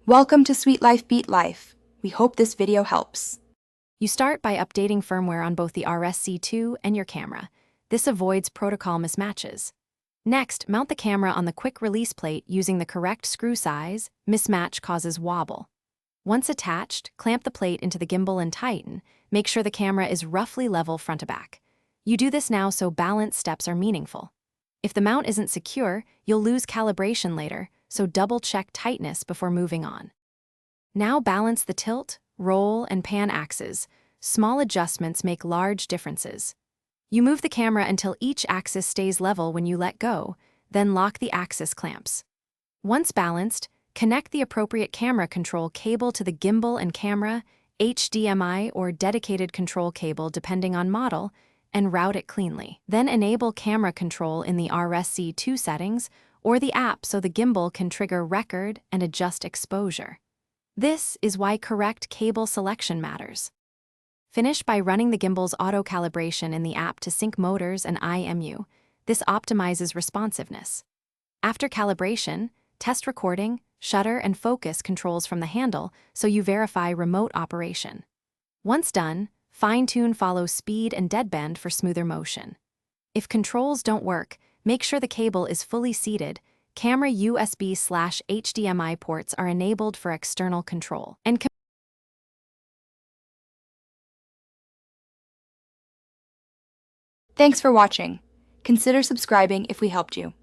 Welcome to Sweet Life Beat Life. We hope this video helps. You start by updating firmware on both the RSC2 and your camera. This avoids protocol mismatches. Next, mount the camera on the quick release plate using the correct screw size. Mismatch causes wobble. Once attached, clamp the plate into the gimbal and tighten. Make sure the camera is roughly level front to back. You do this now so balance steps are meaningful. If the mount isn't secure, you'll lose calibration later, so double-check tightness before moving on. Now balance the tilt, roll, and pan axes. Small adjustments make large differences. You move the camera until each axis stays level when you let go, then lock the axis clamps. Once balanced, connect the appropriate camera control cable to the gimbal and camera, HDMI or dedicated control cable depending on model, and route it cleanly. Then enable camera control in the RSC2 settings or the app so the gimbal can trigger record and adjust exposure. This is why correct cable selection matters. Finish by running the gimbal's auto-calibration in the app to sync motors and IMU. This optimizes responsiveness. After calibration, test recording, shutter, and focus controls from the handle so you verify remote operation. Once done, fine-tune follow speed and deadband for smoother motion. If controls don't work, make sure the cable is fully seated. Camera USB/HDMI ports are enabled for external control. Thanks for watching. Consider subscribing if we helped you.